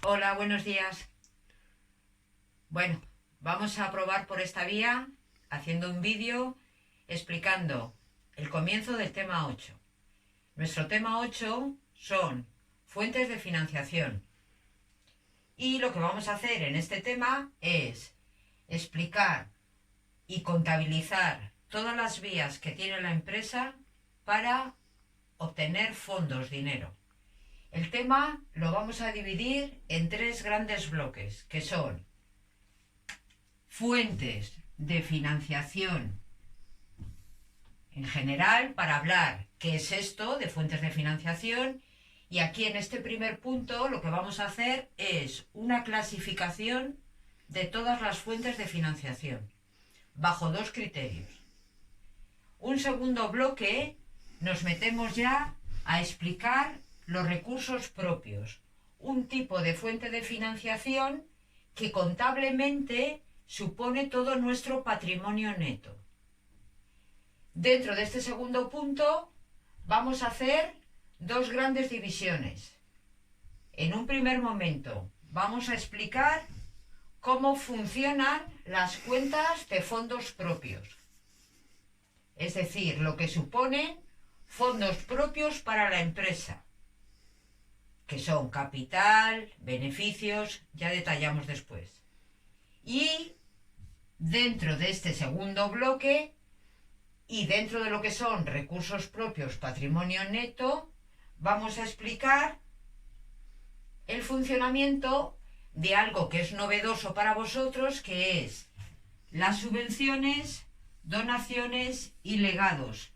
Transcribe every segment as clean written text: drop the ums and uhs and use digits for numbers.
Hola, buenos días. Bueno, vamos a probar por esta vía haciendo un vídeo explicando el comienzo del tema 8. Nuestro tema 8 son fuentes de financiación. Y lo que vamos a hacer en este tema es explicar y contabilizar todas las vías que tiene la empresa para obtener fondos, dinero. El tema lo vamos a dividir en tres grandes bloques, que son fuentes de financiación en general, para hablar qué es esto de fuentes de financiación, y aquí en este primer punto lo que vamos a hacer es una clasificación de todas las fuentes de financiación, bajo dos criterios. Un segundo bloque nos metemos ya a explicar los recursos propios, un tipo de fuente de financiación que contablemente supone todo nuestro patrimonio neto. Dentro de este segundo punto vamos a hacer dos grandes divisiones. En un primer momento vamos a explicar cómo funcionan las cuentas de fondos propios, es decir, lo que suponen fondos propios para la empresa, que son capital, beneficios, ya detallamos después. Y dentro de este segundo bloque y dentro de lo que son recursos propios, patrimonio neto, vamos a explicar el funcionamiento de algo que es novedoso para vosotros, que es las subvenciones, donaciones y legados.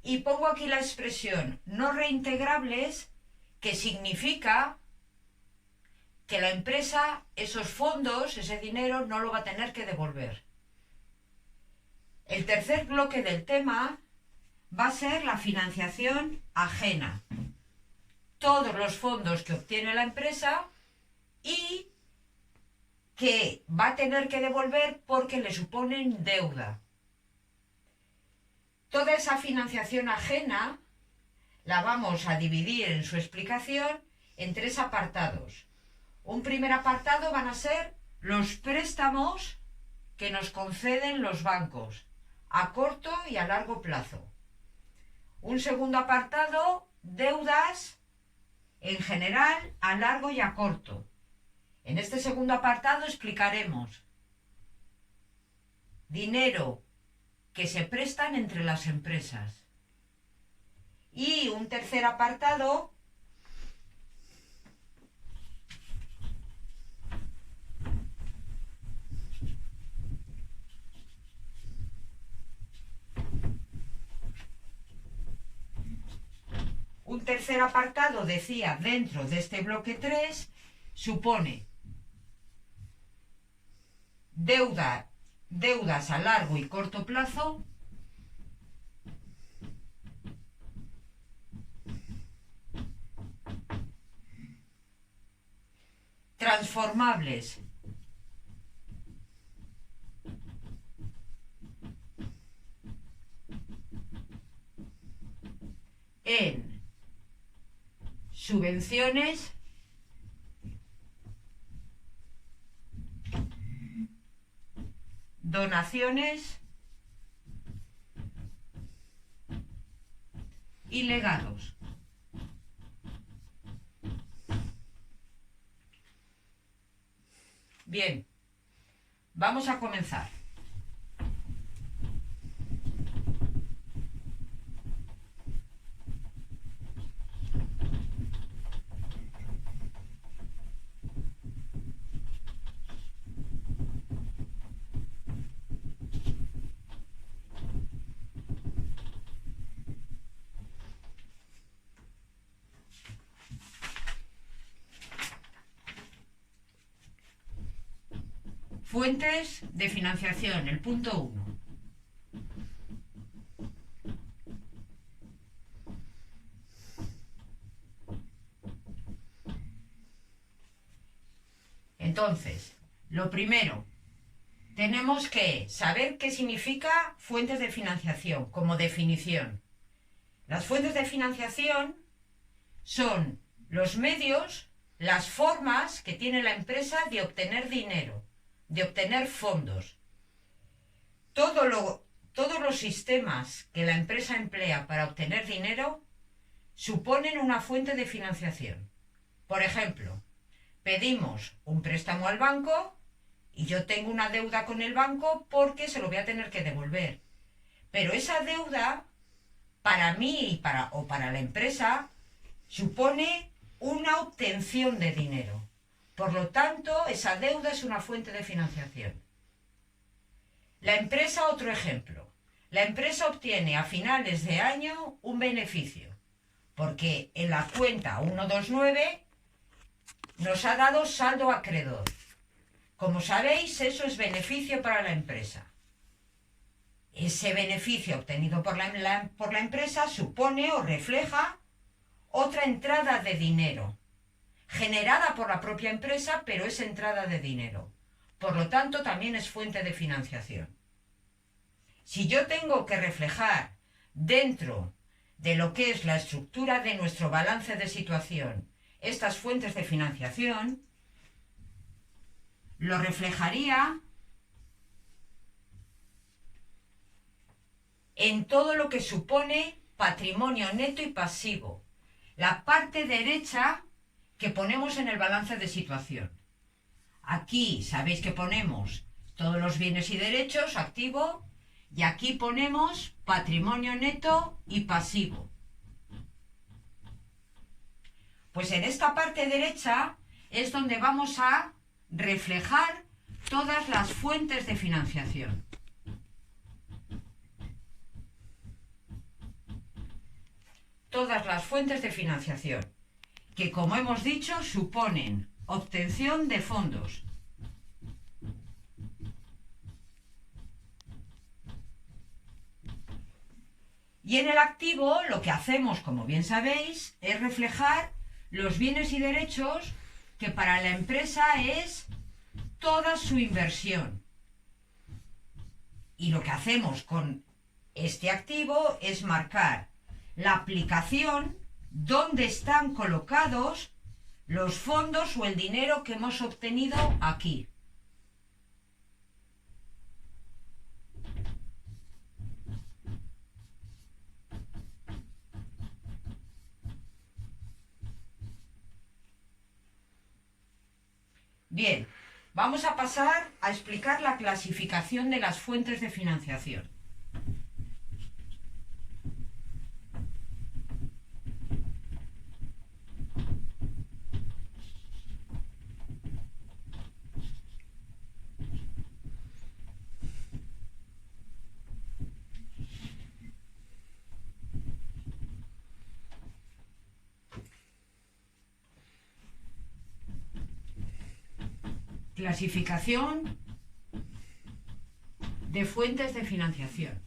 Y pongo aquí la expresión no reintegrables, que significa que la empresa esos fondos, ese dinero, no lo va a tener que devolver. El tercer bloque del tema va a ser la financiación ajena. Todos los fondos que obtiene la empresa y que va a tener que devolver porque le suponen deuda. Toda esa financiación ajena la vamos a dividir en su explicación en tres apartados. Un primer apartado van a ser los préstamos que nos conceden los bancos a corto y a largo plazo. Un segundo apartado, deudas en general a largo y a corto. En este segundo apartado explicaremos dinero que se prestan entre las empresas. Y un tercer apartado, decía, dentro de este bloque 3, supone deudas a largo y corto plazo, transformables en subvenciones donaciones y legados. Bien, vamos a comenzar. Fuentes de financiación, el punto 1. Entonces, lo primero, tenemos que saber qué significa fuentes de financiación como definición. Las fuentes de financiación son los medios las formas que tiene la empresa de obtener dinero, de obtener fondos. Todos los sistemas que la empresa emplea para obtener dinero suponen una fuente de financiación. Por ejemplo, pedimos un préstamo al banco y yo tengo una deuda con el banco porque se lo voy a tener que devolver. Pero esa deuda, para mí o para la empresa, supone una obtención de dinero. Por lo tanto, esa deuda es una fuente de financiación. La empresa, otro ejemplo. La empresa obtiene a finales de año un beneficio, porque en la cuenta 129 nos ha dado saldo acreedor. Como sabéis, eso es beneficio para la empresa. Ese beneficio obtenido por la empresa supone o refleja otra entrada de dinero, generada por la propia empresa, pero es entrada de dinero. Por lo tanto, también es fuente de financiación. Si yo tengo que reflejar dentro de lo que es la estructura de nuestro balance de situación estas fuentes de financiación, lo reflejaría en todo lo que supone patrimonio neto y pasivo, la parte derecha que ponemos en el balance de situación. Aquí sabéis que ponemos todos los bienes y derechos, activo, y aquí ponemos patrimonio neto y pasivo. Pues en esta parte derecha es donde vamos a reflejar todas las fuentes de financiación. Todas las fuentes de financiación, que como hemos dicho suponen obtención de fondos. Y en el activo lo que hacemos, como bien sabéis, es reflejar los bienes y derechos que para la empresa es toda su inversión. Y lo que hacemos con este activo es marcar la aplicación donde están colocados los fondos o el dinero que hemos obtenido aquí. Bien, vamos a pasar a explicar la clasificación de las fuentes de financiación. Clasificación de fuentes de financiación.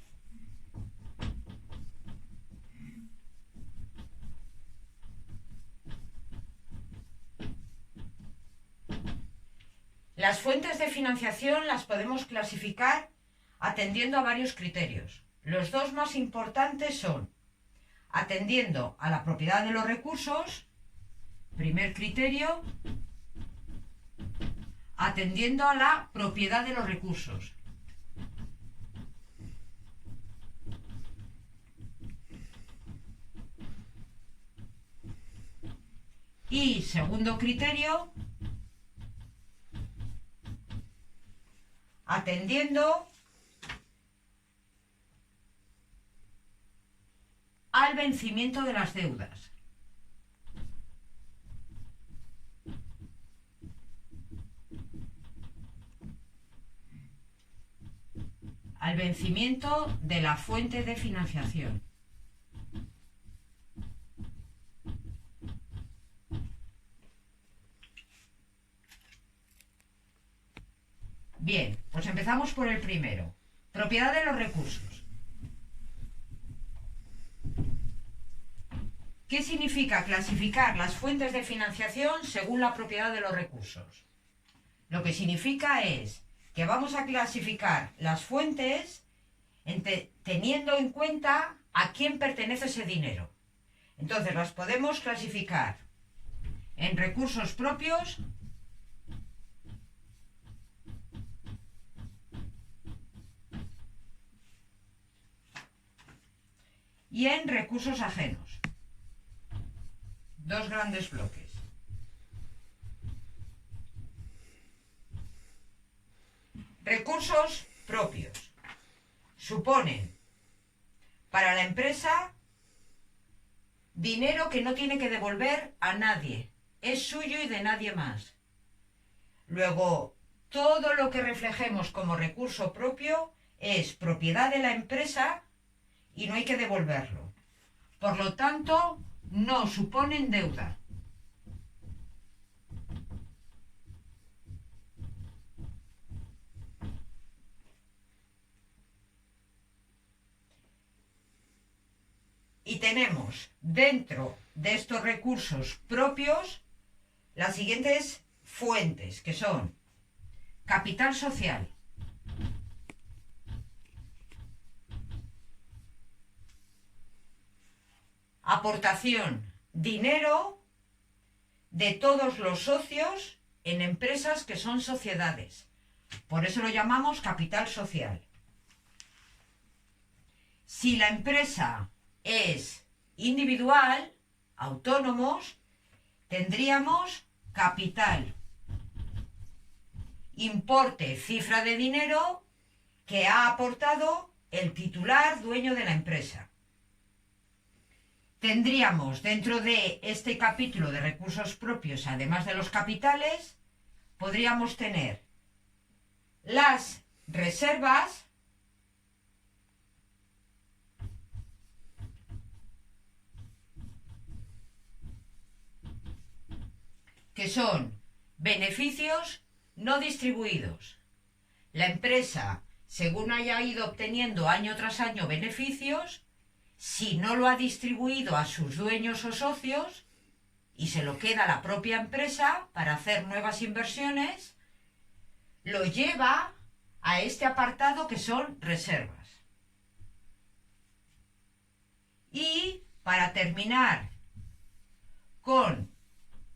Las fuentes de financiación las podemos clasificar atendiendo a varios criterios. Los dos más importantes son atendiendo a la propiedad de los recursos, primer criterio, atendiendo a la propiedad de los recursos. Y segundo criterio, atendiendo al vencimiento de las deudas. Al vencimiento de la fuente de financiación. Bien, pues empezamos por el primero. Propiedad de los recursos. ¿Qué significa clasificar las fuentes de financiación según la propiedad de los recursos? Lo que significa es que vamos a clasificar las fuentes teniendo en cuenta a quién pertenece ese dinero. Entonces las podemos clasificar en recursos propios y en recursos ajenos. Dos grandes bloques. Recursos propios suponen para la empresa dinero que no tiene que devolver a nadie, es suyo y de nadie más. Luego, todo lo que reflejemos como recurso propio es propiedad de la empresa y no hay que devolverlo. Por lo tanto, no suponen deuda. Y tenemos dentro de estos recursos propios las siguientes fuentes, que son capital social, aportación, dinero de todos los socios en empresas que son sociedades. Por eso lo llamamos capital social. Si la empresa es individual, autónomos, tendríamos capital, importe, cifra de dinero que ha aportado el titular, dueño de la empresa. Tendríamos dentro de este capítulo de recursos propios, además de los capitales, podríamos tener las reservas, que son beneficios no distribuidos. La empresa, según haya ido obteniendo año tras año beneficios, si no lo ha distribuido a sus dueños o socios y se lo queda a la propia empresa para hacer nuevas inversiones, lo lleva a este apartado que son reservas. Y para terminar con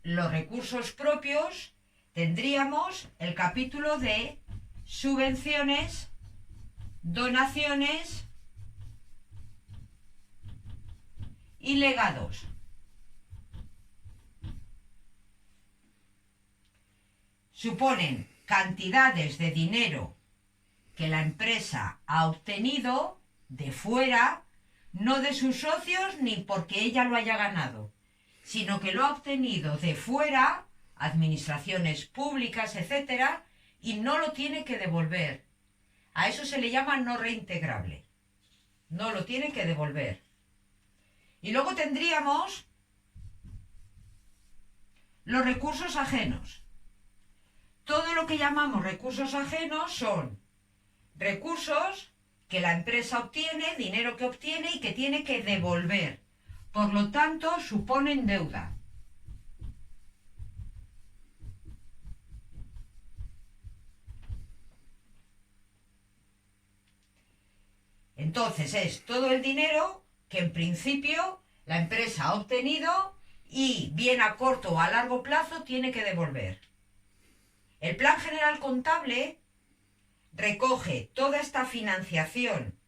los recursos propios, tendríamos el capítulo de subvenciones, donaciones y legados. Suponen cantidades de dinero que la empresa ha obtenido de fuera, no de sus socios ni porque ella lo haya ganado, sino que lo ha obtenido de fuera, administraciones públicas, etcétera, y no lo tiene que devolver. A eso se le llama no reintegrable. No lo tiene que devolver. Y luego tendríamos los recursos ajenos. Todo lo que llamamos recursos ajenos son recursos que la empresa obtiene, dinero que obtiene y que tiene que devolver. Por lo tanto, suponen deuda. Entonces es todo el dinero que en principio la empresa ha obtenido y bien a corto o a largo plazo tiene que devolver. El Plan General Contable recoge toda esta financiación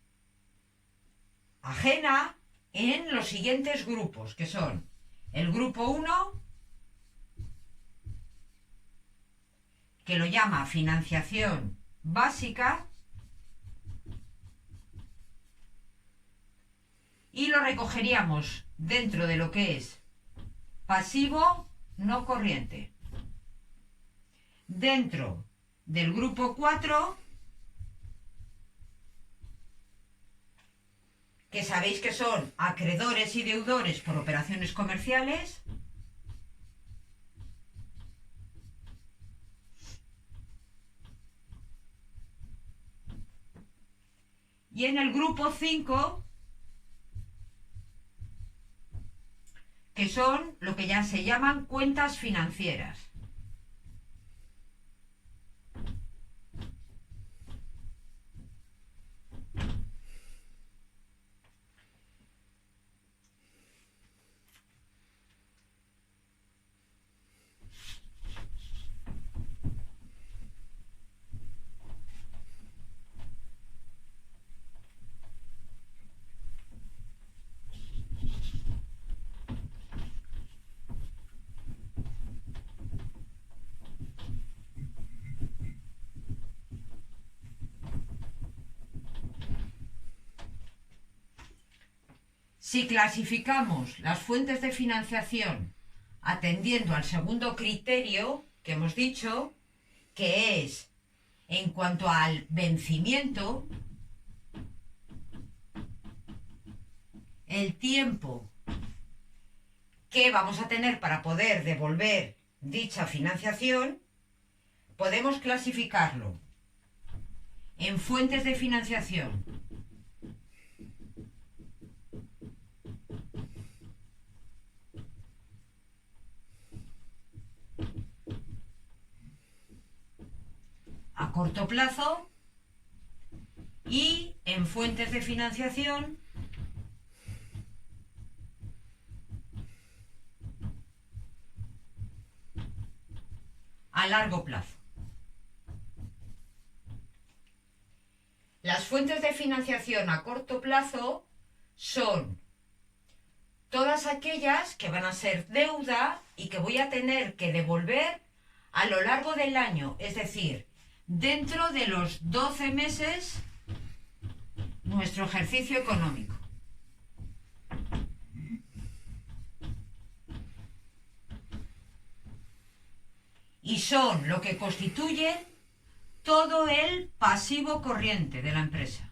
ajena en los siguientes grupos, que son el grupo 1, que lo llama financiación básica, y lo recogeríamos dentro de lo que es pasivo no corriente. Dentro del grupo 4, que sabéis que son acreedores y deudores por operaciones comerciales, y en el grupo 5, que son lo que ya se llaman cuentas financieras. Si clasificamos las fuentes de financiación atendiendo al segundo criterio que hemos dicho, que es en cuanto al vencimiento, el tiempo que vamos a tener para poder devolver dicha financiación, podemos clasificarlo en fuentes de financiación a corto plazo y en fuentes de financiación a largo plazo. Las fuentes de financiación a corto plazo son todas aquellas que van a ser deuda y que voy a tener que devolver a lo largo del año, es decir, dentro de los 12 meses nuestro ejercicio económico. Y son lo que constituye todo el pasivo corriente de la empresa.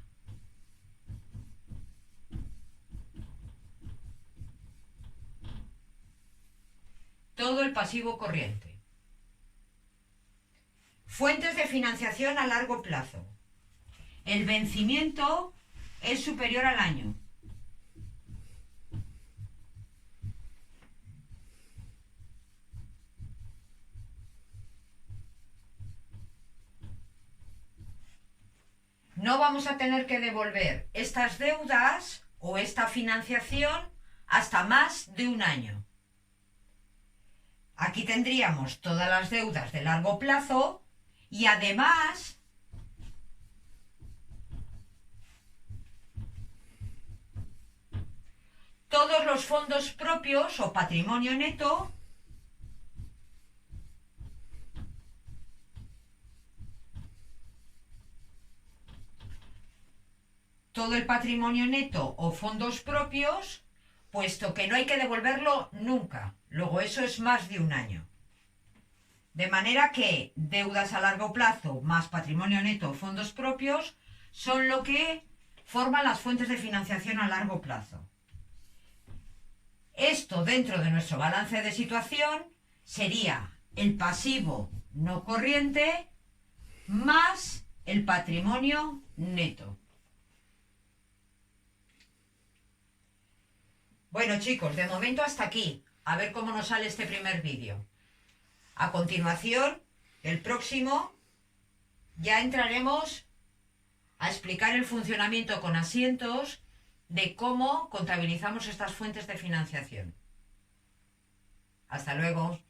Todo el pasivo corriente. Fuentes de financiación a largo plazo. El vencimiento es superior al año. No vamos a tener que devolver estas deudas o esta financiación hasta más de un año. Aquí tendríamos todas las deudas de largo plazo y además todos los fondos propios o patrimonio neto todo el patrimonio neto o fondos propios, puesto que no hay que devolverlo nunca. Luego eso es más de un año. De manera que deudas a largo plazo más patrimonio neto o fondos propios son lo que forman las fuentes de financiación a largo plazo. Esto dentro de nuestro balance de situación sería el pasivo no corriente más el patrimonio neto. Bueno chicos, de momento hasta aquí. A ver cómo nos sale este primer vídeo. A continuación, el próximo, ya entraremos a explicar el funcionamiento con asientos de cómo contabilizamos estas fuentes de financiación. Hasta luego.